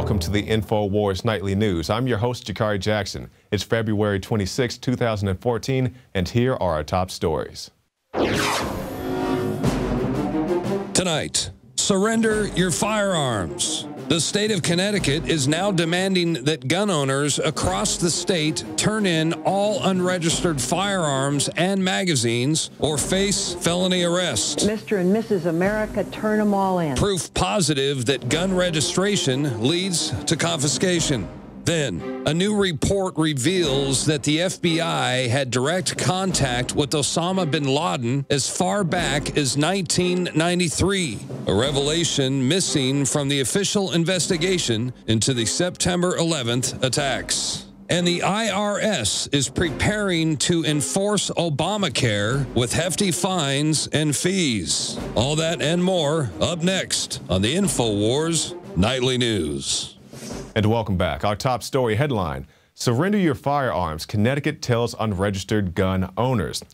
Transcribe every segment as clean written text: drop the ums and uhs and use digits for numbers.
welcome to the Infowars Nightly News. I'm your host, Jakari Jackson. It's February 26, 2014, and here are our top stories. Tonight, surrender your firearms. The state of Connecticut is now demanding that gun owners across the state turn in all unregistered firearms and magazines or face felony arrest. Mr. and Mrs. America, turn them all in. Proof positive that gun registration leads to confiscation. Then, a new report reveals that the FBI had direct contact with Osama bin Laden as far back as 1993, a revelation missing from the official investigation into the September 11th attacks. And the IRS is preparing to enforce Obamacare with hefty fines and fees. All that and more up next on the Infowars Nightly News. And welcome back. Our top story headline: surrender your firearms, Connecticut tells unregistered gun owners.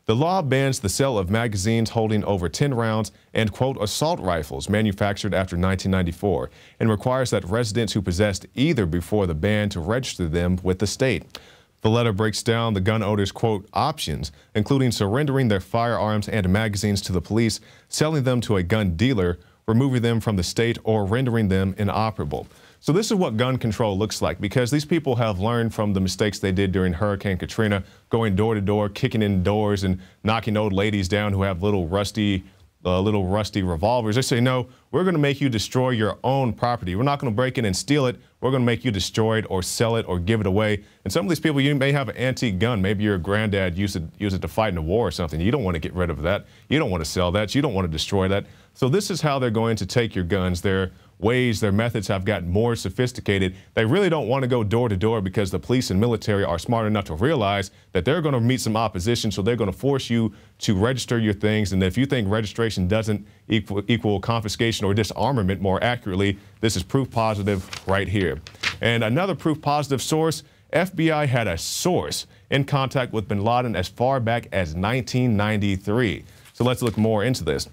The law bans the sale of magazines holding over 10 rounds and, quote, assault rifles manufactured after 1994, and requires that residents who possessed either before the ban to register them with the state. The letter breaks down the gun owners' quote options, including surrendering their firearms and magazines to the police, selling them to a gun dealer, removing them from the state, or rendering them inoperable. So this is what gun control looks like, because these people have learned from the mistakes they did during Hurricane Katrina, going door to door, kicking in doors and knocking old ladies down who have little rusty revolvers. They say, no, we're going to make you destroy your own property. We're not going to break in and steal it. We're going to make you destroy it or sell it or give it away. And some of these people, you may have an antique gun. Maybe your granddad used it to fight in a war or something. You don't want to get rid of that. You don't want to sell that. You don't want to destroy that. So this is how they're going to take your guns. Their ways, their methods have gotten more sophisticated. They really don't want to go door to door because the police and military are smart enough to realize that they're going to meet some opposition, so they're going to force you to register your things. And if you think registration doesn't equal confiscation or disarmament more accurately, this is proof positive right here. And another proof positive source: FBI had a source in contact with bin Laden as far back as 1993. So let's look more into this.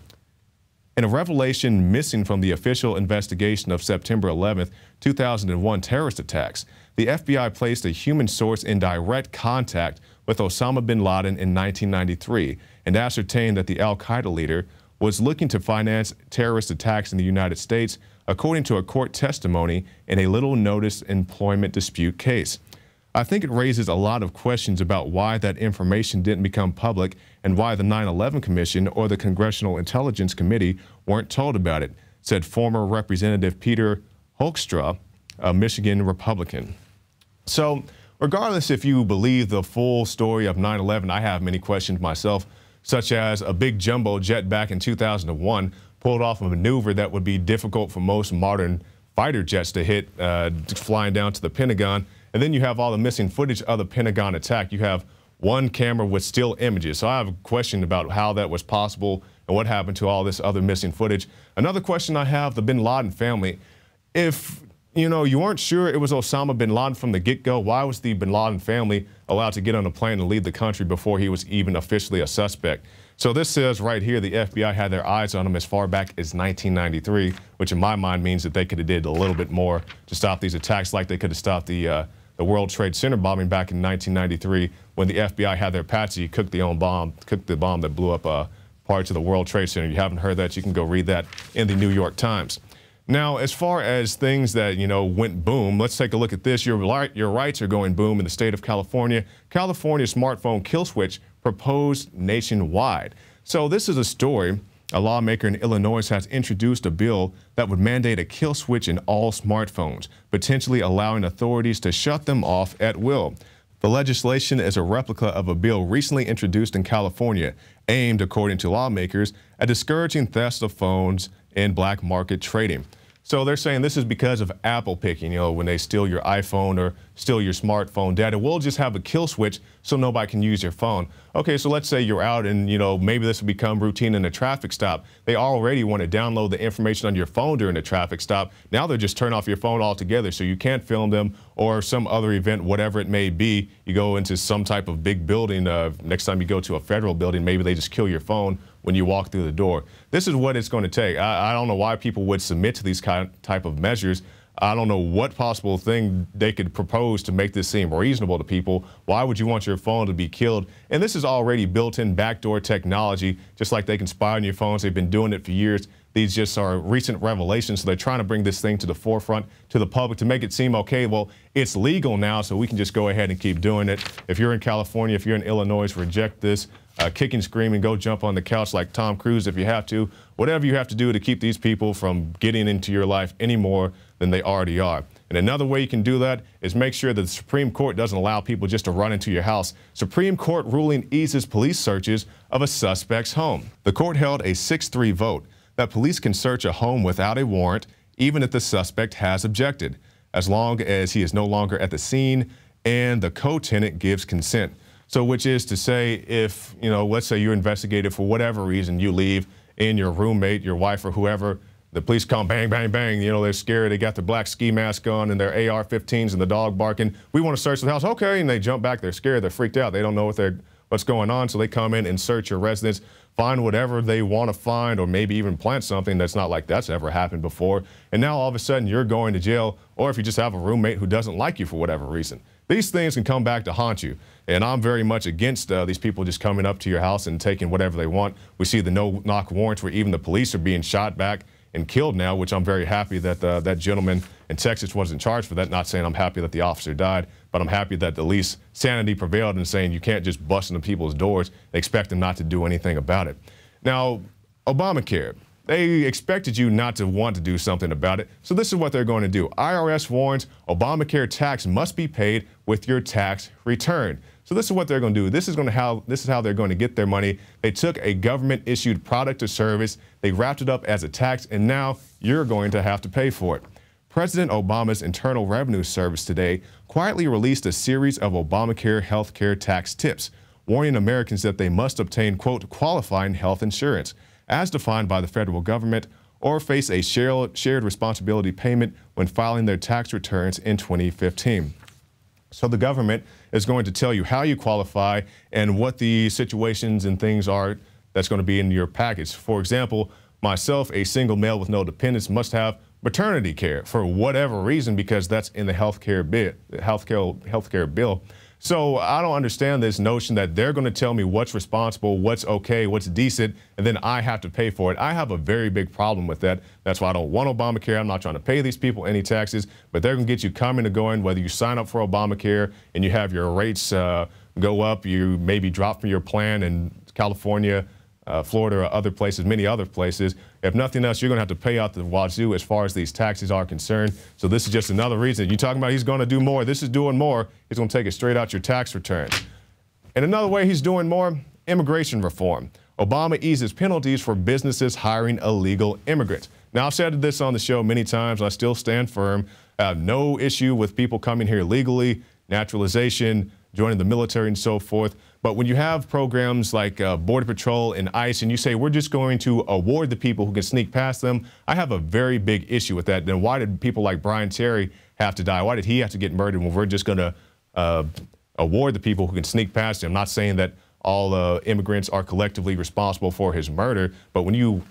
In a revelation missing from the official investigation of September 11th, 2001 terrorist attacks, the FBI placed a human source in direct contact with Osama bin Laden in 1993 and ascertained that the al-Qaeda leader was looking to finance terrorist attacks in the United States, according to a court testimony in a little notice employment dispute case. I think it raises a lot of questions about why that information didn't become public and why the 9/11 Commission or the Congressional Intelligence Committee weren't told about it, said former Representative Peter Hoekstra, a Michigan Republican. So regardless if you believe the full story of 9/11, I have many questions myself, such as a big jumbo jet back in 2001 pulled off a maneuver that would be difficult for most modern fighter jets to hit, flying down to the Pentagon. And then you have all the missing footage of the Pentagon attack. You have one camera with still images. So I have a question about how that was possible and what happened to all this other missing footage. Another question I have: the bin Laden family. If you weren't sure it was Osama bin Laden from the get-go, why was the bin Laden family allowed to get on a plane and leave the country before he was even officially a suspect? So this says right here the FBI had their eyes on him as far back as 1993, which in my mind means that they could have did a little bit more to stop these attacks, like they could have stopped the World Trade Center bombing back in 1993 when the FBI had their patsy cooked the bomb that blew up parts of the World Trade Center. You haven't heard that? You can go read that in the New York Times. Now, as far as things that, went boom, let's take a look at this. Your rights are going boom in the state of California. California smartphone kill switch proposed nationwide. So this is a story. A lawmaker in Illinois has introduced a bill that would mandate a kill switch in all smartphones, potentially allowing authorities to shut them off at will. The legislation is a replica of a bill recently introduced in California, aimed, according to lawmakers, at discouraging theft of phones and black market trading. So they're saying this is because of Apple picking, when they steal your iPhone or steal your smartphone data. We'll just have a kill switch so nobody can use your phone. Okay, so let's say you're out and, maybe this will become routine in a traffic stop. They already want to download the information on your phone during a traffic stop. Now they'll just turn off your phone altogether so you can't film them, or some other event, whatever it may be. You go into some type of big building. Next time you go to a federal building, maybe they just kill your phone when you walk through the door. This is what it's going to take. I don't know why people would submit to these type of measures. I don't know what possible thing they could propose to make this seem reasonable to people. Why would you want your phone to be killed? And this is already built-in backdoor technology, just like they can spy on your phones. They've been doing it for years. These just are recent revelations. So they're trying to bring this thing to the forefront, to the public, to make it seem, okay, well, it's legal now, so we can just go ahead and keep doing it. If you're in California, if you're in Illinois, reject this. Kick and scream and go jump on the couch like Tom Cruise if you have to. Whatever you have to do to keep these people from getting into your life any more than they already are. And another way you can do that is make sure that the Supreme Court doesn't allow people just to run into your house. Supreme Court ruling eases police searches of a suspect's home. The court held a 6-3 vote that police can search a home without a warrant, even if the suspect has objected, as long as he is no longer at the scene and the co-tenant gives consent. So which is to say, if, you know, let's say you're investigated for whatever reason, you leave and your roommate, your wife or whoever, the police come, bang, bang, bang, you know, they're scared, they got their black ski mask on and their AR-15s and the dog barking. We want to search the house. Okay, and they jump back, they're scared, they're freaked out, they don't know what's going on, so they come in and search your residence, find whatever they want to find, or maybe even plant something that's not like that's ever happened before. And now all of a sudden you're going to jail, or if you just have a roommate who doesn't like you for whatever reason. These things can come back to haunt you. And I'm very much against these people just coming up to your house and taking whatever they want. We see the no-knock warrants where even the police are being shot back and killed now, which I'm very happy that that gentleman in Texas wasn't charged for that. Not saying I'm happy that the officer died, but I'm happy that at least sanity prevailed in saying you can't just bust into people's doors and expect them not to do anything about it. Now, Obamacare. They expected you not to want to do something about it, so this is what they're going to do. IRS warns Obamacare tax must be paid with your tax return. So this is what they're going to do. This is how they're going to get their money. They took a government-issued product or service, they wrapped it up as a tax, and now you're going to have to pay for it. President Obama's Internal Revenue Service today quietly released a series of Obamacare health care tax tips, warning Americans that they must obtain, quote, qualifying health insurance, as defined by the federal government, or face a shared responsibility payment when filing their tax returns in 2015. So the government is going to tell you how you qualify and what the situations and things are that's going to be in your package. For example, myself, a single male with no dependents, must have maternity care for whatever reason because that's in the healthcare bill. So I don't understand this notion that they're going to tell me what's responsible, what's okay, what's decent, and then I have to pay for it. I have a very big problem with that. That's why I don't want Obamacare. I'm not trying to pay these people any taxes, but they're going to get you coming and going, whether you sign up for Obamacare and you have your rates go up, you maybe drop from your plan in California, Florida, or other places, many other places. If nothing else, you're going to have to pay out the wazoo as far as these taxes are concerned. So this is just another reason. You're talking about he's going to do more. This is doing more. He's going to take it straight out your tax return. And another way he's doing more, immigration reform. Obama eases penalties for businesses hiring illegal immigrants. Now, I've said this on the show many times. I still stand firm. I have no issue with people coming here legally, naturalization, joining the military and so forth. But when you have programs like Border Patrol and ICE and you say we're just going to award the people who can sneak past them, I have a very big issue with that. Then why did people like Brian Terry have to die? Why did he have to get murdered when we're just going to award the people who can sneak past him? I'm not saying that all immigrants are collectively responsible for his murder, but when you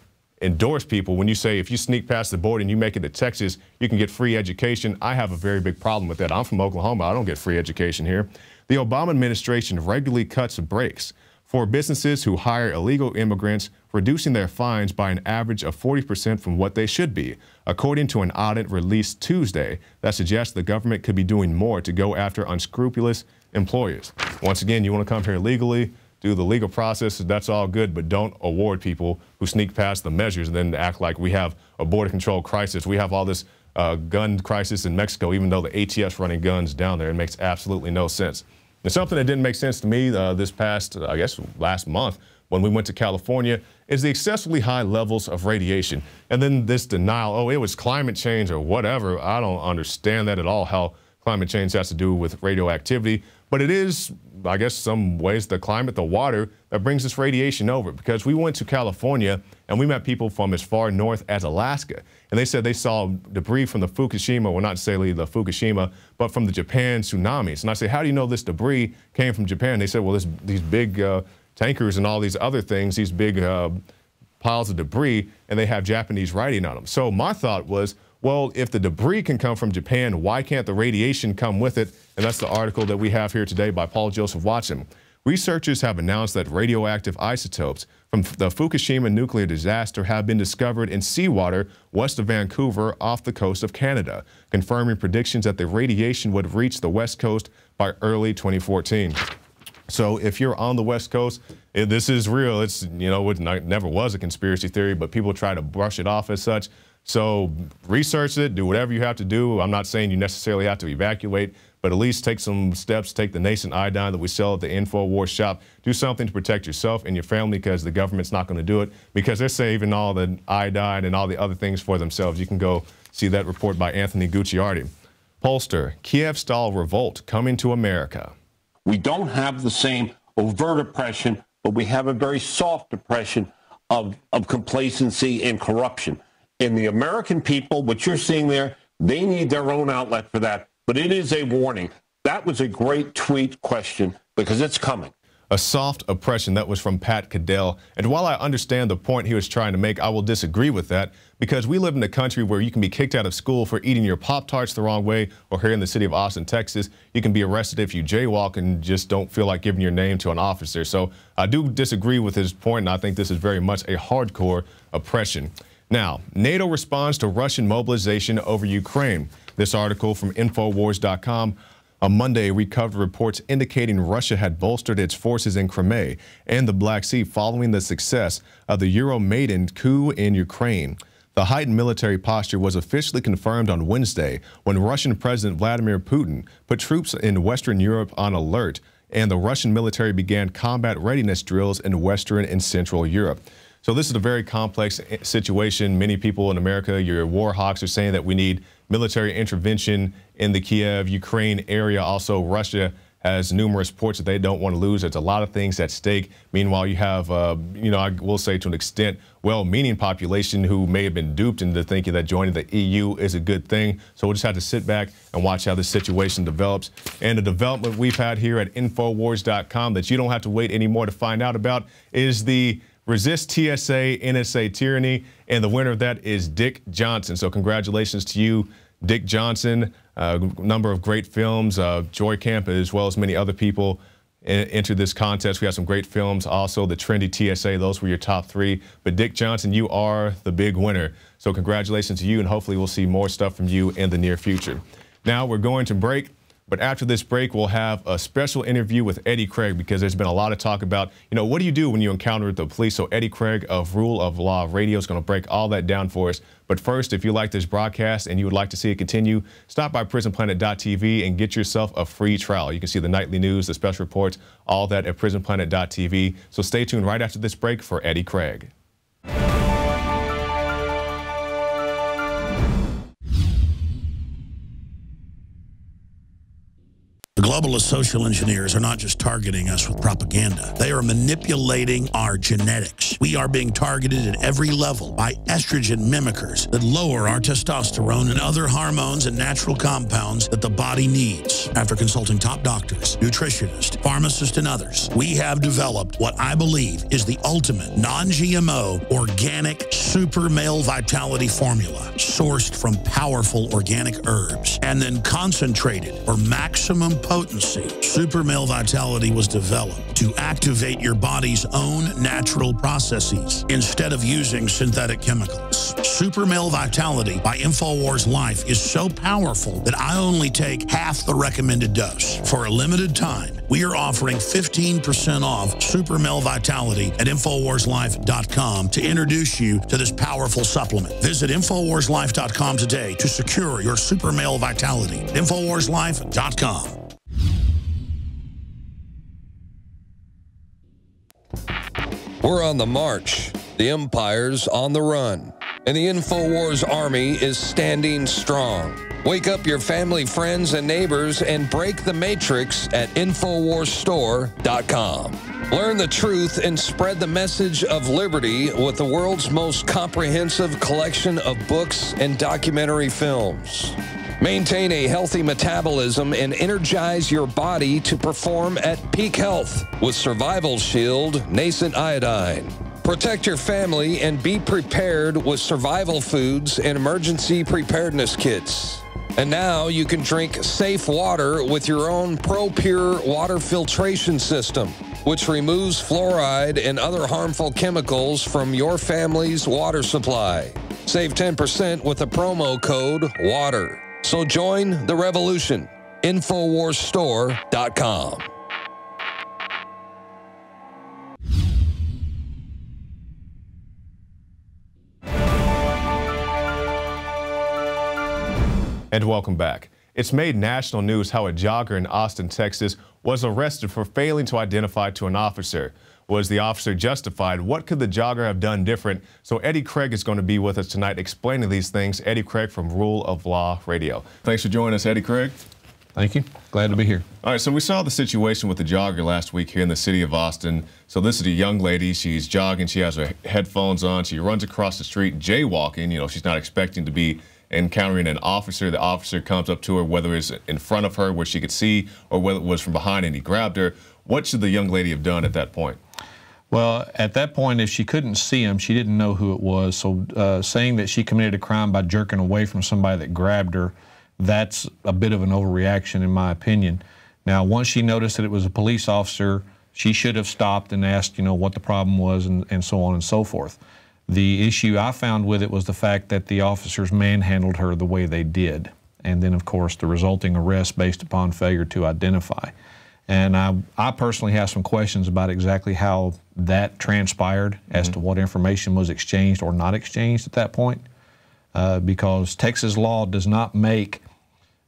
endorse people, when you say if you sneak past the border and you make it to Texas, you can get free education, I have a very big problem with that. I'm from Oklahoma. I don't get free education here. The Obama administration regularly cuts breaks for businesses who hire illegal immigrants, reducing their fines by an average of 40% from what they should be, according to an audit released Tuesday that suggests the government could be doing more to go after unscrupulous employers. Once again, you want to come here legally, do the legal process, that's all good, but don't award people who sneak past the measures and then act like we have a border control crisis. We have all this gun crisis in Mexico, even though the ATF's running guns down there. It makes absolutely no sense. And something that didn't make sense to me this past, I guess, last month when we went to California is the excessively high levels of radiation. And then this denial, oh, it was climate change or whatever. I don't understand that at all, how climate change has to do with radioactivity. But it is, I guess, some ways the climate, the water that brings this radiation over. Because we went to California and we met people from as far north as Alaska. And they said they saw debris from the Fukushima, well, not necessarily the Fukushima, but from the Japan tsunamis. And I said, how do you know this debris came from Japan? They said, well, these big tankers and all these other things, these big piles of debris, and they have Japanese writing on them. So my thought was, Well, if the debris can come from Japan, why can't the radiation come with it? And that's the article that we have here today by Paul Joseph Watson. Researchers have announced that radioactive isotopes from the Fukushima nuclear disaster have been discovered in seawater west of Vancouver off the coast of Canada, confirming predictions that the radiation would reach the west coast by early 2014. So if you're on the West Coast, this is real. It's, you know, it never was a conspiracy theory, but people try to brush it off as such. So research it, do whatever you have to do. I'm not saying you necessarily have to evacuate, but at least take some steps, take the nascent iodine that we sell at the Infowars shop, do something to protect yourself and your family, because the government's not going to do it, because they're saving all the iodine and all the other things for themselves. You can go see that report by Anthony Gucciardi. Pollster, Kiev-Style revolt coming to America. We don't have the same overt oppression, but we have a very soft oppression of complacency and corruption. And the American people, what you're seeing there, they need their own outlet for that. But it is a warning. That was a great tweet question, because it's coming. A soft oppression, that was from Pat Cadell. And while I understand the point he was trying to make, I will disagree with that, because we live in a country where you can be kicked out of school for eating your Pop-Tarts the wrong way, or here in the city of Austin, Texas, you can be arrested if you jaywalk and just don't feel like giving your name to an officer. So I do disagree with his point, and I think this is very much a hardcore oppression. Now, NATO responds to Russian mobilization over Ukraine. This article from Infowars.com. On Monday, we covered reports indicating Russia had bolstered its forces in Crimea and the Black Sea following the success of the Euromaidan coup in Ukraine. The heightened military posture was officially confirmed on Wednesday when Russian President Vladimir Putin put troops in Western Europe on alert, and the Russian military began combat readiness drills in Western and Central Europe. So this is a very complex situation. Many people in America, your war hawks, are saying that we need military intervention in the Kiev, Ukraine area. Also, Russia has numerous ports that they don't want to lose. There's a lot of things at stake. Meanwhile, you have, you know, I will say to an extent, well-meaning population who may have been duped into thinking that joining the EU is a good thing. So we'll just have to sit back and watch how this situation develops. And the development we've had here at Infowars.com that you don't have to wait anymore to find out about is the Resist TSA NSA Tyranny, and the winner of that is Dick Johnson. So congratulations to you, Dick Johnson. A number of great films, Joy Camp, as well as many other people entered this contest. We have some great films, also the trendy TSA. Those were your top three. But Dick Johnson, you are the big winner. So congratulations to you, and hopefully we'll see more stuff from you in the near future. Now we're going to break. But after this break, we'll have a special interview with Eddie Craig, because there's been a lot of talk about, you know, what do you do when you encounter the police? So Eddie Craig of Rule of Law Radio is going to break all that down for us. But first, if you like this broadcast and you would like to see it continue, stop by PrisonPlanet.tv and get yourself a free trial. You can see the nightly news, the special reports, all that at PrisonPlanet.tv. So stay tuned right after this break for Eddie Craig. The globalist social engineers are not just targeting us with propaganda. They are manipulating our genetics. We are being targeted at every level by estrogen mimickers that lower our testosterone and other hormones and natural compounds that the body needs. After consulting top doctors, nutritionists, pharmacists, and others, we have developed what I believe is the ultimate non-GMO organic super male vitality formula, sourced from powerful organic herbs and then concentrated for maximum potency. Super Male Vitality was developed to activate your body's own natural processes instead of using synthetic chemicals. Super Male Vitality by Infowars Life is so powerful that I only take half the recommended dose. For a limited time, we are offering 15% off Super Male Vitality at InfowarsLife.com to introduce you to this powerful supplement. Visit InfowarsLife.com today to secure your Super Male Vitality. InfowarsLife.com. We're on the march. The empire's on the run. And the Infowars army is standing strong. Wake up your family, friends, and neighbors and break the matrix at InfowarsStore.com. Learn the truth and spread the message of liberty with the world's most comprehensive collection of books and documentary films. Maintain a healthy metabolism and energize your body to perform at peak health with Survival Shield Nascent Iodine. Protect your family and be prepared with survival foods and emergency preparedness kits. And now you can drink safe water with your own ProPure water filtration system, which removes fluoride and other harmful chemicals from your family's water supply. Save 10% with the promo code WATER. So join the revolution. InfoWarsStore.com. And welcome back. It's made national news how a jogger in Austin, Texas was arrested for failing to identify to an officer. Was the officer justified? What could the jogger have done different? So Eddie Craig is going to be with us tonight explaining these things. Eddie Craig from Rule of Law Radio. Thanks for joining us, Eddie Craig. Thank you. Glad to be here. All right, so we saw the situation with the jogger last week here in the city of Austin. So this is a young lady. She's jogging. She has her headphones on. She runs across the street jaywalking. You know, she's not expecting to be encountering an officer. The officer comes up to her, whether it's in front of her where she could see or whether it was from behind and he grabbed her. What should the young lady have done at that point? Well, at that point, if she couldn't see him, she didn't know who it was. So saying that she committed a crime by jerking away from somebody that grabbed her, that's a bit of an overreaction in my opinion. Now, once she noticed that it was a police officer, she should have stopped and asked, you know, what the problem was and so on and so forth. The issue I found with it was the fact that the officers manhandled her the way they did. And then, of course, the resulting arrest based upon failure to identify. And I personally have some questions about exactly how that transpired as to what information was exchanged or not exchanged at that point. Because Texas law does not make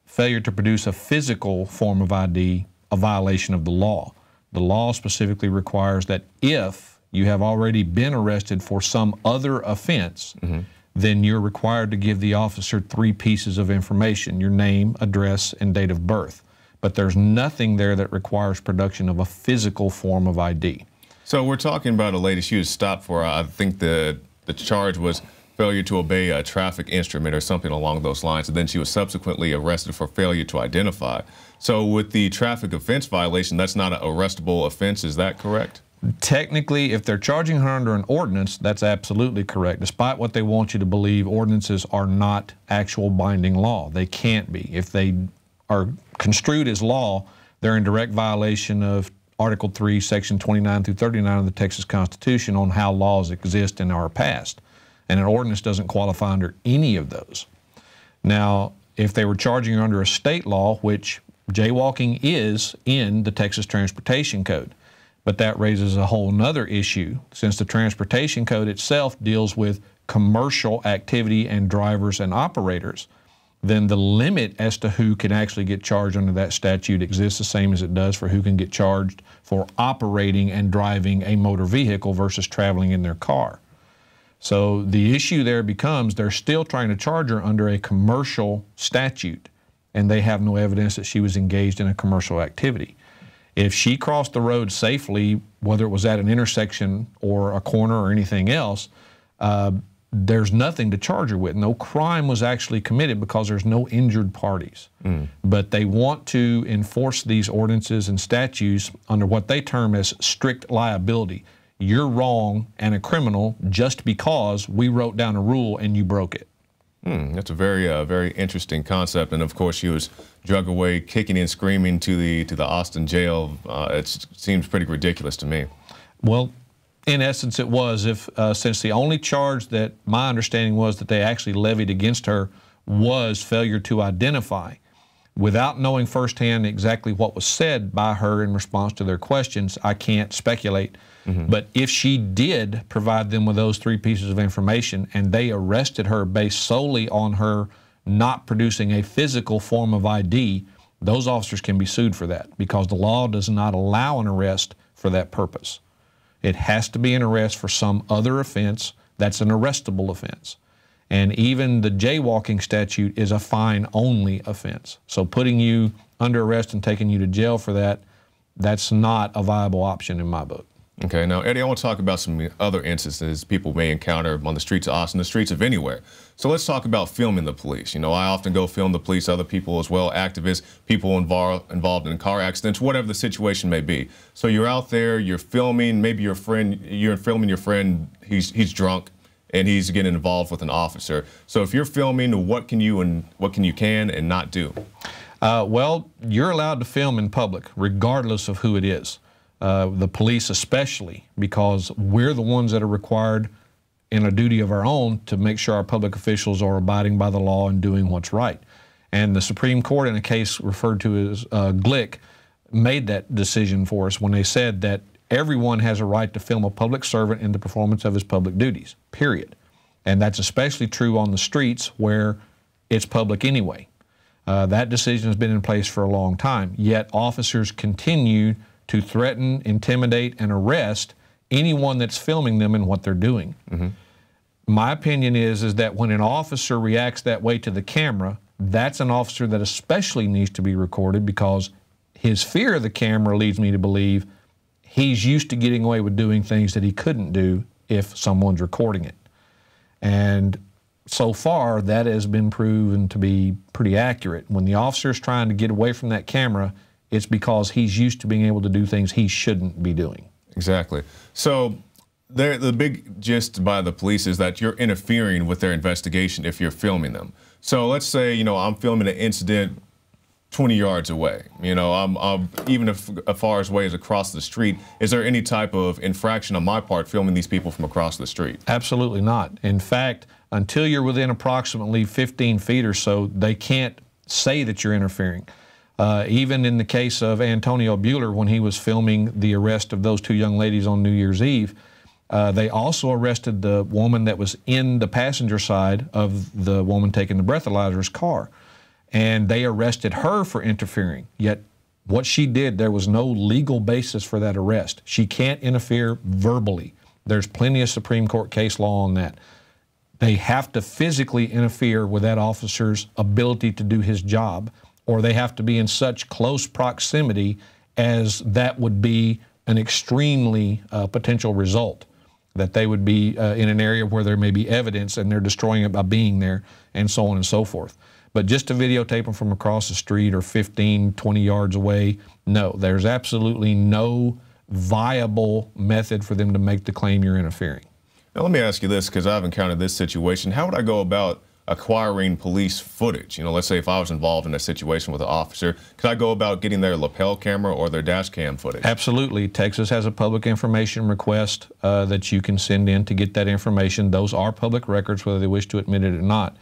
failure to produce a physical form of ID a violation of the law. The law specifically requires that if you have already been arrested for some other offense, then you're required to give the officer 3 pieces of information: your name, address, and date of birth. But there's nothing there that requires production of a physical form of ID. So we're talking about a lady. She was stopped for, I think the charge was failure to obey a traffic instrument or something along those lines, and then she was subsequently arrested for failure to identify. So with the traffic offense violation, that's not an arrestable offense, is that correct? Technically, if they're charging her under an ordinance, that's absolutely correct. Despite what they want you to believe, ordinances are not actual binding law. They can't be. If they are construed as law, they're in direct violation of Article 3, Section 29 through 39 of the Texas Constitution on how laws exist and are passed. And an ordinance doesn't qualify under any of those. Now, if they were charging her under a state law, which jaywalking is in the Texas Transportation Code, but that raises a whole nother issue, since the Transportation Code itself deals with commercial activity and drivers and operators, then the limit as to who can actually get charged under that statute exists the same as it does for who can get charged for operating and driving a motor vehicle versus traveling in their car. So the issue there becomes they're still trying to charge her under a commercial statute, and they have no evidence that she was engaged in a commercial activity. If she crossed the road safely, whether it was at an intersection or a corner or anything else, there's nothing to charge her with. No crime was actually committed because there's no injured parties. But they want to enforce these ordinances and statutes under what they term as strict liability. You're wrong and a criminal just because we wrote down a rule and you broke it. That's a very interesting concept. And of course, she was dragged away, kicking and screaming to the Austin jail. It seems pretty ridiculous to me. Well, in essence, it was. Since the only charge that my understanding was that they actually levied against her was failure to identify, without knowing firsthand exactly what was said by her in response to their questions, I can't speculate. But if she did provide them with those 3 pieces of information and they arrested her based solely on her not producing a physical form of ID, those officers can be sued for that because the law does not allow an arrest for that purpose. It has to be an arrest for some other offense that's an arrestable offense. And even the jaywalking statute is a fine-only offense. So putting you under arrest and taking you to jail for that, that's not a viable option in my book. Okay, now, Eddie, I want to talk about some other instances people may encounter on the streets of Austin, the streets of anywhere. So let's talk about filming the police. You know, I often go film the police, other people as well, activists, people involved in car accidents, whatever the situation may be. So you're out there, you're filming, maybe you're filming your friend, he's drunk, and he's getting involved with an officer. So if you're filming, what can you and not do? Well, you're allowed to film in public, regardless of who it is. The police especially, because we're the ones that are required in a duty of our own to make sure our public officials are abiding by the law and doing what's right. And the Supreme Court, in a case referred to as Glick, made that decision for us when they said that everyone has a right to film a public servant in the performance of his public duties, period. And that's especially true on the streets where it's public anyway. That decision has been in place for a long time, yet officers continue to threaten, intimidate, and arrest anyone that's filming them and what they're doing. Mm-hmm. My opinion is that when an officer reacts that way to the camera, that's an officer that especially needs to be recorded, because his fear of the camera leads me to believe he's used to getting away with doing things that he couldn't do if someone's recording it. And so far, that has been proven to be pretty accurate. When the officer's trying to get away from that camera, it's because he's used to being able to do things he shouldn't be doing. Exactly. So the big gist by the police is that you're interfering with their investigation if you're filming them. So let's say, you know, I'm filming an incident 20 yards away. You know, I'm even as far away as across the street. Is there any type of infraction on my part filming these people from across the street? Absolutely not. In fact, until you're within approximately 15 feet or so, they can't say that you're interfering. Even in the case of Antonio Buehler, when he was filming the arrest of those two young ladies on New Year's Eve, they also arrested the woman that was in the passenger side of the woman taking the breathalyzer's car. And they arrested her for interfering. Yet what she did, there was no legal basis for that arrest. She can't interfere verbally. There's plenty of Supreme Court case law on that. They have to physically interfere with that officer's ability to do his job, or they have to be in such close proximity as that would be an extremely potential result, that they would be in an area where there may be evidence and they're destroying it by being there, and so on and so forth. But just to videotape them from across the street or 15, 20 yards away, no, there's absolutely no viable method for them to make the claim you're interfering. Now let me ask you this, because I've encountered this situation. How would I go about acquiring police footage? You know, let's say if I was involved in a situation with an officer, could I go about getting their lapel camera or their dash cam footage? Absolutely. Texas has a public information request that you can send in to get that information. Those are public records, whether they wish to admit it or not.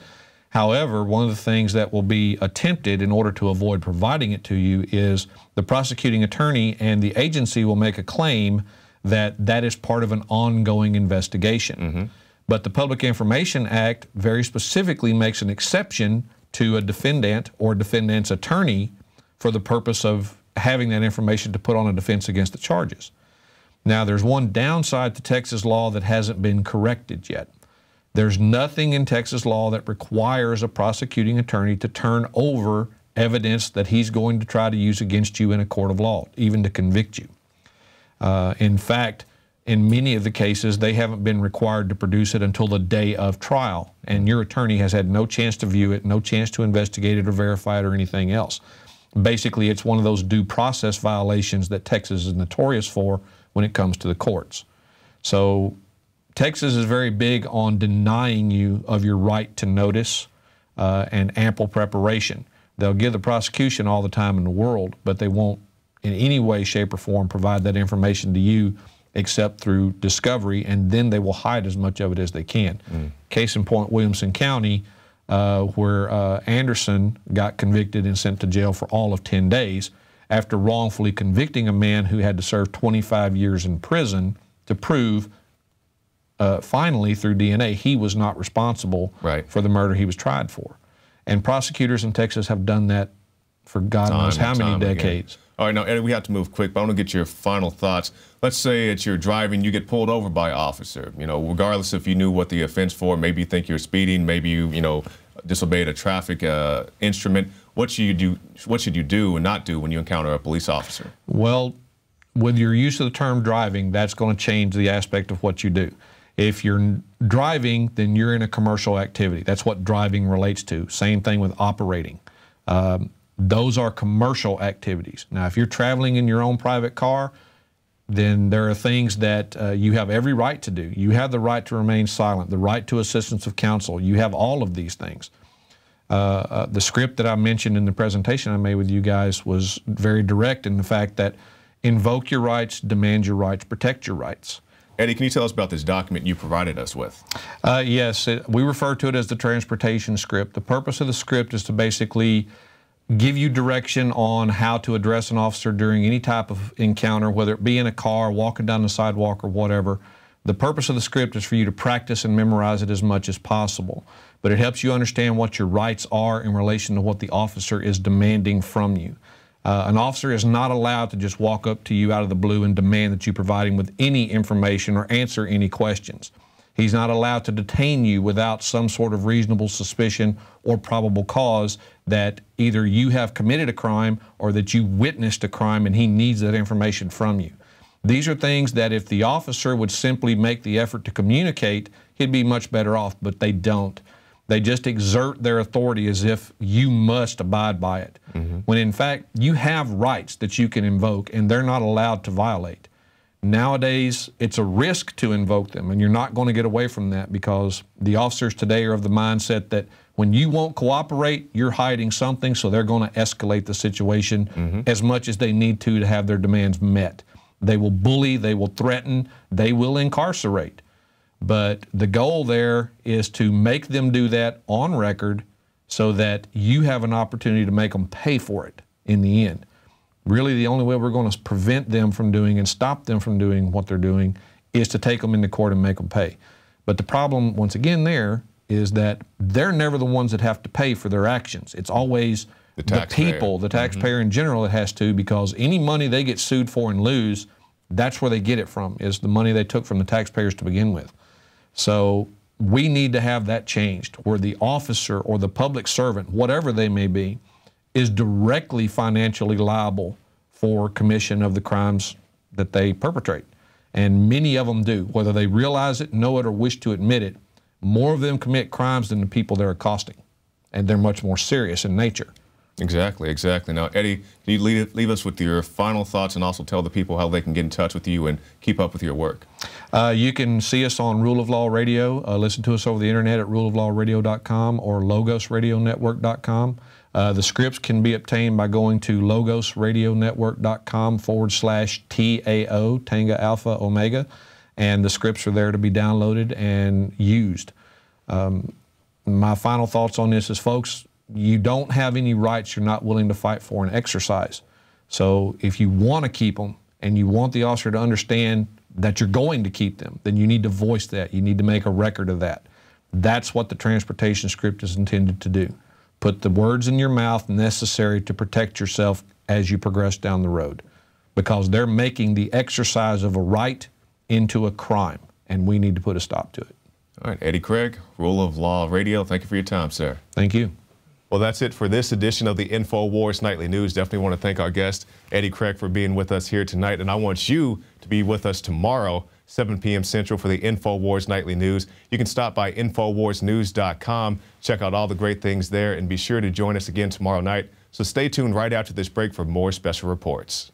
However, one of the things that will be attempted in order to avoid providing it to you is the prosecuting attorney and the agency will make a claim that that is part of an ongoing investigation. Mm-hmm. But the Public Information Act very specifically makes an exception to a defendant or defendant's attorney for the purpose of having that information to put on a defense against the charges. Now, there's one downside to Texas law that hasn't been corrected yet. There's nothing in Texas law that requires a prosecuting attorney to turn over evidence that he's going to try to use against you in a court of law, even to convict you. In fact, in many of the cases, they haven't been required to produce it until the day of trial, and your attorney has had no chance to view it, no chance to investigate it or verify it or anything else. Basically, it's one of those due process violations that Texas is notorious for when it comes to the courts. So Texas is very big on denying you of your right to notice and ample preparation. They'll give the prosecution all the time in the world, but they won't in any way, shape, or form provide that information to you except through discovery, and then they will hide as much of it as they can. Case in point, Williamson County, where Anderson got convicted and sent to jail for all of 10 days after wrongfully convicting a man who had to serve 25 years in prison to prove, finally, through DNA, he was not responsible for the murder he was tried for. And prosecutors in Texas have done that for God knows how many decades. All right, now, Eddie, we have to move quick, but I want to get your final thoughts. Let's say that you're driving, you get pulled over by an officer. You know, regardless if you knew what the offense for, maybe you think you're speeding, maybe you disobeyed a traffic instrument. What should you do and not do when you encounter a police officer? Well, with your use of the term driving, that's going to change the aspect of what you do. If you're driving, then you're in a commercial activity. That's what driving relates to. Same thing with operating. Those are commercial activities. Now, if you're traveling in your own private car, then there are things that you have every right to do. You have the right to remain silent, the right to assistance of counsel. You have all of these things. The script that I mentioned in the presentation I made with you guys was very direct in the fact that invoke your rights, demand your rights, protect your rights. Eddie, can you tell us about this document you provided us with? Yes, we refer to it as the transportation script. The purpose of the script is to basically give you direction on how to address an officer during any type of encounter, whether it be in a car, walking down the sidewalk, or whatever. The purpose of the script is for you to practice and memorize it as much as possible. But it helps you understand what your rights are in relation to what the officer is demanding from you. An officer is not allowed to just walk up to you out of the blue and demand that you provide him with any information or answer any questions. He's not allowed to detain you without some sort of reasonable suspicion or probable cause that either you have committed a crime or that you witnessed a crime and he needs that information from you. These are things that if the officer would simply make the effort to communicate, he'd be much better off, but they don't. They just exert their authority as if you must abide by it, when in fact you have rights that you can invoke and they're not allowed to violate. Nowadays, it's a risk to invoke them, and you're not going to get away from that because the officers today are of the mindset that when you won't cooperate, you're hiding something, so they're going to escalate the situation as much as they need to have their demands met. They will bully, they will threaten, they will incarcerate. But the goal there is to make them do that on record so that you have an opportunity to make them pay for it in the end. Really, the only way we're going to prevent them from doing and stop them from doing what they're doing is to take them into court and make them pay. But the problem, once again, there is that they're never the ones that have to pay for their actions. It's always the people, the taxpayer in general, that has to, because any money they get sued for and lose, that's where they get it from, is the money they took from the taxpayers to begin with. So we need to have that changed, where the officer or the public servant, whatever they may be, is directly financially liable for commission of the crimes that they perpetrate. And many of them do, whether they realize it, know it, or wish to admit it. More of them commit crimes than the people they're accosting, and they're much more serious in nature. Exactly, exactly. Now, Eddie, can you leave us with your final thoughts and also tell the people how they can get in touch with you and keep up with your work? You can see us on Rule of Law Radio. Listen to us over the internet at ruleoflawradio.com or logosradionetwork.com. The scripts can be obtained by going to logosradionetwork.com/TAO, Tango Alpha Omega, and the scripts are there to be downloaded and used. My final thoughts on this is, folks, you don't have any rights you're not willing to fight for and exercise. So if you want to keep them and you want the officer to understand that you're going to keep them, then you need to voice that. You need to make a record of that. That's what the transportation script is intended to do. Put the words in your mouth necessary to protect yourself as you progress down the road, because they're making the exercise of a right into a crime, and we need to put a stop to it. All right, Eddie Craig, Rule of Law Radio, thank you for your time, sir. Thank you. Well, that's it for this edition of the Infowars Nightly News. Definitely want to thank our guest, Eddie Craig, for being with us here tonight. And I want you to be with us tomorrow, 7 p.m. Central, for the Infowars Nightly News. You can stop by InfoWarsNews.com, check out all the great things there, and be sure to join us again tomorrow night. So stay tuned right after this break for more special reports.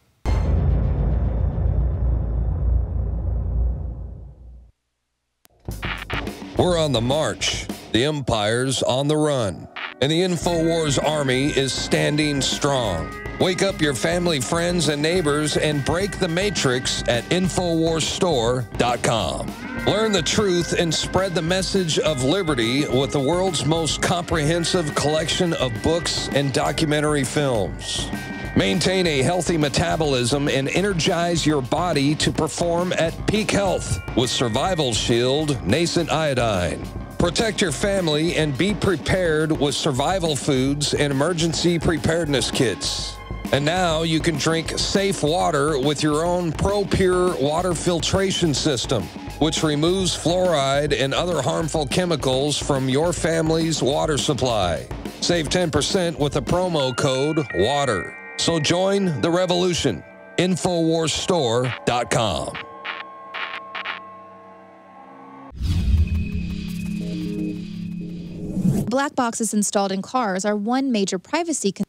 We're on the march. The empire's on the run. And the Infowars Army is standing strong. Wake up your family, friends, and neighbors and break the matrix at InfoWarsStore.com. Learn the truth and spread the message of liberty with the world's most comprehensive collection of books and documentary films. Maintain a healthy metabolism and energize your body to perform at peak health with Survival Shield Nascent Iodine. Protect your family and be prepared with survival foods and emergency preparedness kits. And now you can drink safe water with your own ProPure water filtration system, which removes fluoride and other harmful chemicals from your family's water supply. Save 10% with the promo code WATER. So join the revolution. InfoWarsStore.com. Black boxes installed in cars are one major privacy concern.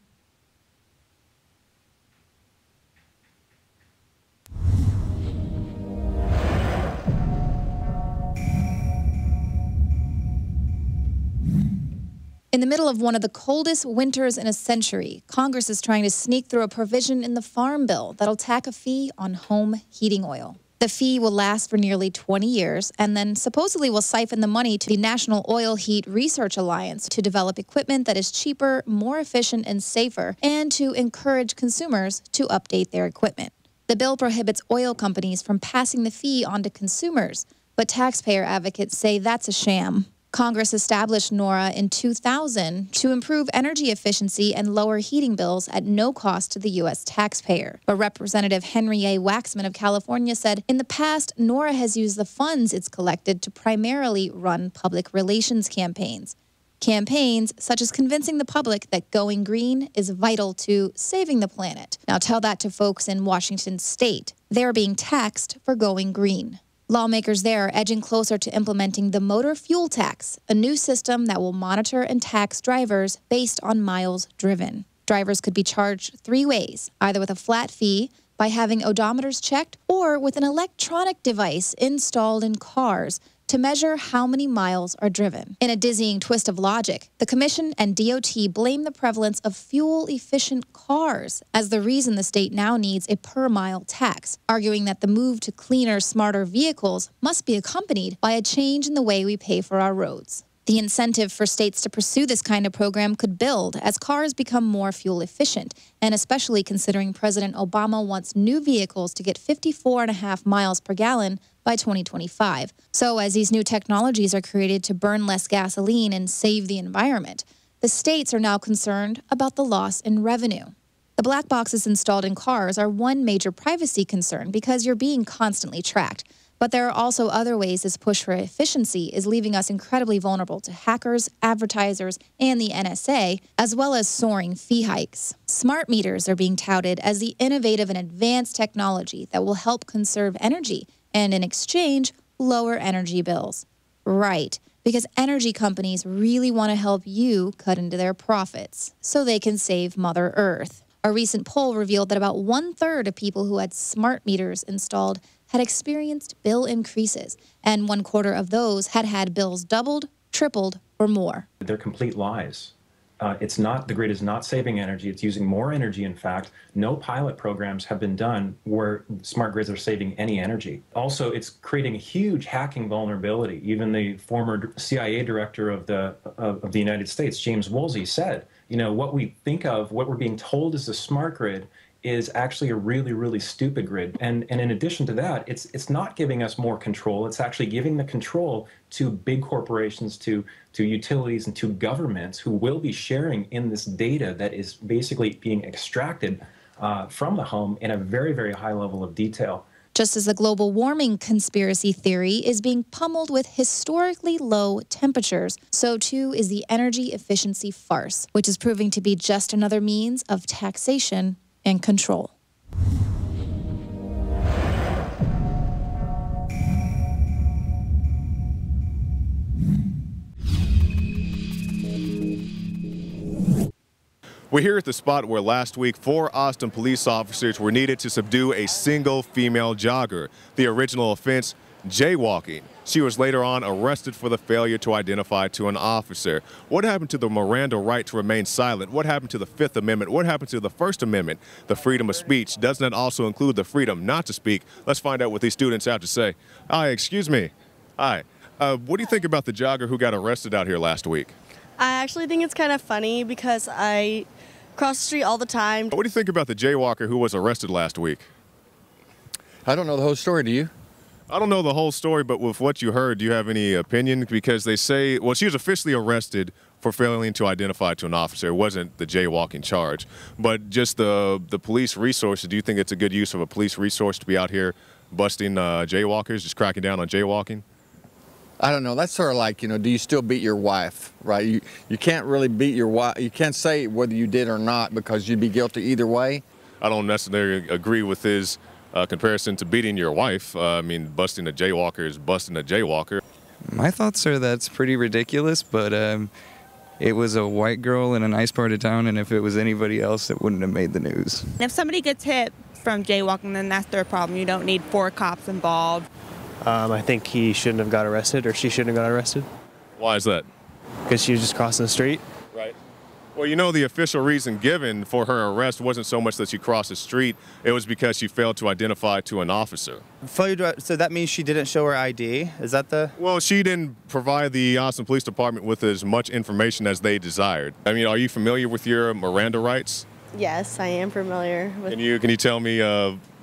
In the middle of one of the coldest winters in a century, Congress is trying to sneak through a provision in the Farm Bill that'll tack a fee on home heating oil. The fee will last for nearly 20 years and then supposedly will siphon the money to the National Oil Heat Research Alliance to develop equipment that is cheaper, more efficient, and safer, and to encourage consumers to update their equipment. The bill prohibits oil companies from passing the fee on to consumers, but taxpayer advocates say that's a sham. Congress established NORA in 2000 to improve energy efficiency and lower heating bills at no cost to the U.S. taxpayer. But Representative Henry A. Waxman of California said, in the past, NORA has used the funds it's collected to primarily run public relations campaigns. Campaigns such as convincing the public that going green is vital to saving the planet. Now tell that to folks in Washington state. They're being taxed for going green. Lawmakers there are edging closer to implementing the motor fuel tax, a new system that will monitor and tax drivers based on miles driven. Drivers could be charged three ways, either with a flat fee, by having odometers checked, or with an electronic device installed in cars to measure how many miles are driven. In a dizzying twist of logic, the Commission and DOT blame the prevalence of fuel-efficient cars as the reason the state now needs a per-mile tax, arguing that the move to cleaner, smarter vehicles must be accompanied by a change in the way we pay for our roads. The incentive for states to pursue this kind of program could build as cars become more fuel efficient, and especially considering President Obama wants new vehicles to get 54.5 miles per gallon by 2025. So as these new technologies are created to burn less gasoline and save the environment, the states are now concerned about the loss in revenue. The black boxes installed in cars are one major privacy concern because you're being constantly tracked. But there are also other ways this push for efficiency is leaving us incredibly vulnerable to hackers, advertisers, and the NSA, as well as soaring fee hikes. Smart meters are being touted as the innovative and advanced technology that will help conserve energy and, in exchange, lower energy bills. Right, because energy companies really want to help you cut into their profits so they can save Mother Earth. A recent poll revealed that about 1/3 of people who had smart meters installed had experienced bill increases, and 1/4 of those had had bills doubled, tripled, or more. They're complete lies. The grid is not saving energy. It's using more energy, in fact. No pilot programs have been done where smart grids are saving any energy. Also, it's creating a huge hacking vulnerability. Even the former CIA director of the United States, James Woolsey, said, you know, what we think of, what we're being told is a smart grid is actually a really, really stupid grid. And in addition to that, it's not giving us more control. It's actually giving the control to big corporations, to utilities, and to governments who will be sharing in this data that is basically being extracted from the home in a very, very high level of detail. Just as the global warming conspiracy theory is being pummeled with historically low temperatures, so too is the energy efficiency farce, which is proving to be just another means of taxation and control. We're here at the spot where last week 4 Austin police officers were needed to subdue a single female jogger. The original offense, jaywalking. She was later on arrested for the failure to identify to an officer. What happened to the Miranda right to remain silent? What happened to the Fifth Amendment? What happened to the First Amendment? The freedom of speech. Doesn't it also include the freedom not to speak? Let's find out what these students have to say. Hi, excuse me. Hi. What do you think about the jogger who got arrested out here last week? I actually think it's kind of funny because I cross the street all the time. What do you think about the jaywalker who was arrested last week? I don't know the whole story, do you? I don't know the whole story, but with what you heard, do you have any opinion? Because they say, well, she was officially arrested for failing to identify to an officer. It wasn't the jaywalking charge. But just the police resources, do you think it's a good use of a police resource to be out here busting jaywalkers, just cracking down on jaywalking? I don't know. That's sort of like, you know, do you still beat your wife, right? You can't really beat your wife. You can't say whether you did or not because you'd be guilty either way. I don't necessarily agree with his comparison to beating your wife. I mean, busting a jaywalker is busting a jaywalker. My thoughts are that's pretty ridiculous, but it was a white girl in a nice part of town, and if it was anybody else, it wouldn't have made the news. If somebody gets hit from jaywalking, then that's their problem. You don't need 4 cops involved. I think he shouldn't have got arrested, or she shouldn't have got arrested. Why is that? Because she was just crossing the street. Right. Well, you know, the official reason given for her arrest wasn't so much that she crossed the street, it was because she failed to identify to an officer. So that means she didn't show her ID? Is that the... Well, she didn't provide the Austin Police Department with as much information as they desired. I mean, are you familiar with your Miranda rights? Yes, I am familiar with... Can you tell me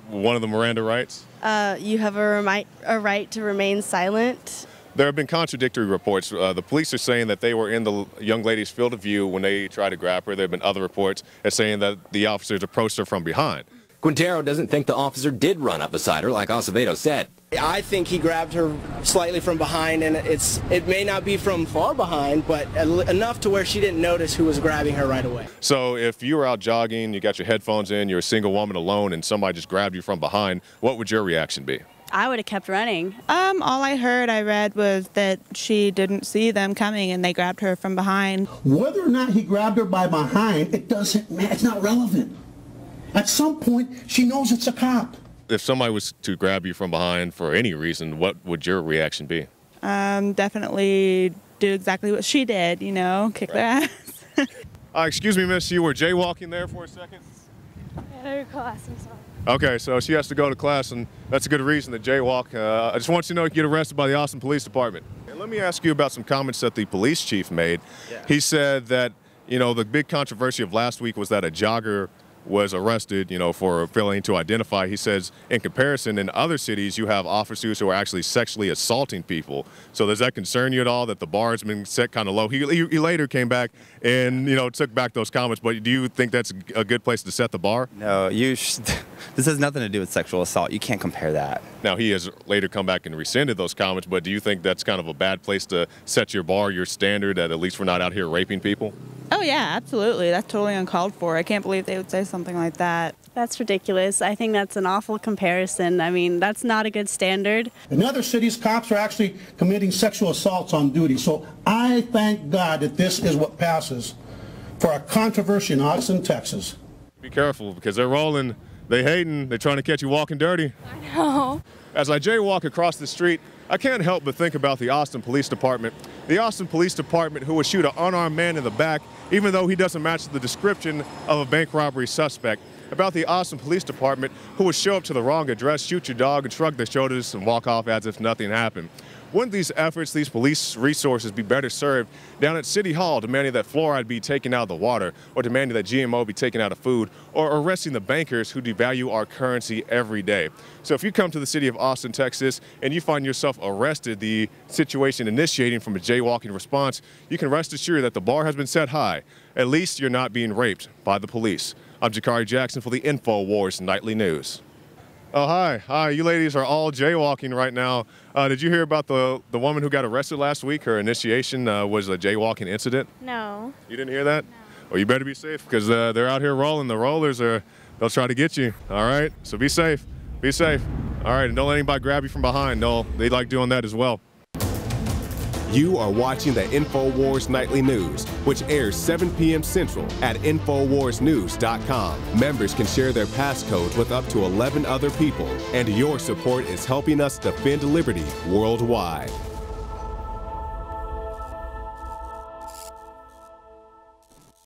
one of the Miranda rights? You have a right to remain silent. There have been contradictory reports. The police are saying that they were in the young lady's field of view when they tried to grab her. There have been other reports that saying that the officers approached her from behind. Quintero doesn't think the officer did run up beside her, like Acevedo said. I think he grabbed her slightly from behind, and it may not be from far behind, but enough to where she didn't notice who was grabbing her right away. So if you were out jogging, you got your headphones in, you're a single woman alone, and somebody just grabbed you from behind, what would your reaction be? I would have kept running. All I read was that she didn't see them coming and they grabbed her from behind. Whether or not he grabbed her by behind, it doesn't matter. It's not relevant. At some point, she knows it's a cop. If somebody was to grab you from behind for any reason, what would your reaction be? Definitely do exactly what she did, you know, kick their ass. Excuse me, miss, you were jaywalking there for a second? Yeah, class, I'm sorry. Okay, so she has to go to class, and that's a good reason to jaywalk. I just want you to know you get arrested by the Austin Police Department. And let me ask you about some comments that the police chief made. Yeah. He said that, you know, the big controversy of last week was that a jogger was arrested, you know, for failing to identify. He says, in comparison, in other cities, you have officers who are actually sexually assaulting people. So does that concern you at all that the bar has been set kind of low? He later came back and, you know, took back those comments, but do you think that's a good place to set the bar? No, this has nothing to do with sexual assault. You can't compare that. Now, he has later come back and rescinded those comments, but do you think that's kind of a bad place to set your bar, your standard, that at least we're not out here raping people? Oh, yeah, absolutely. That's totally uncalled for. I can't believe they would say something like that. That's ridiculous. I think that's an awful comparison. I mean, that's not a good standard. In other cities, cops are actually committing sexual assaults on duty. So I thank God that this is what passes for a controversy in Austin, Texas. Be careful, because they're rolling, they hating, they're trying to catch you walking dirty. I know. As I jaywalk across the street, I can't help but think about the Austin Police Department. The Austin Police Department who would shoot an unarmed man in the back, even though he doesn't match the description of a bank robbery suspect. About the Austin Police Department who would show up to the wrong address, shoot your dog, and shrug their shoulders and walk off as if nothing happened. Wouldn't these efforts, these police resources, be better served down at City Hall, demanding that fluoride be taken out of the water, or demanding that GMO be taken out of food, or arresting the bankers who devalue our currency every day? So if you come to the city of Austin, Texas, and you find yourself arrested, the situation initiating from a jaywalking response, you can rest assured that the bar has been set high. At least you're not being raped by the police. I'm Jakari Jackson for the Infowars Nightly News. Oh, hi. You ladies are all jaywalking right now. Did you hear about the woman who got arrested last week? Her initiation was a jaywalking incident? No. You didn't hear that? No. Well, you better be safe, because they're out here rolling. The rollers they'll try to get you. All right? So be safe. Be safe. All right, and don't let anybody grab you from behind. No, they like doing that as well. You are watching the Infowars Nightly News, which airs 7 p.m. Central at InfoWarsNews.com. Members can share their passcodes with up to 11 other people, and your support is helping us defend liberty worldwide.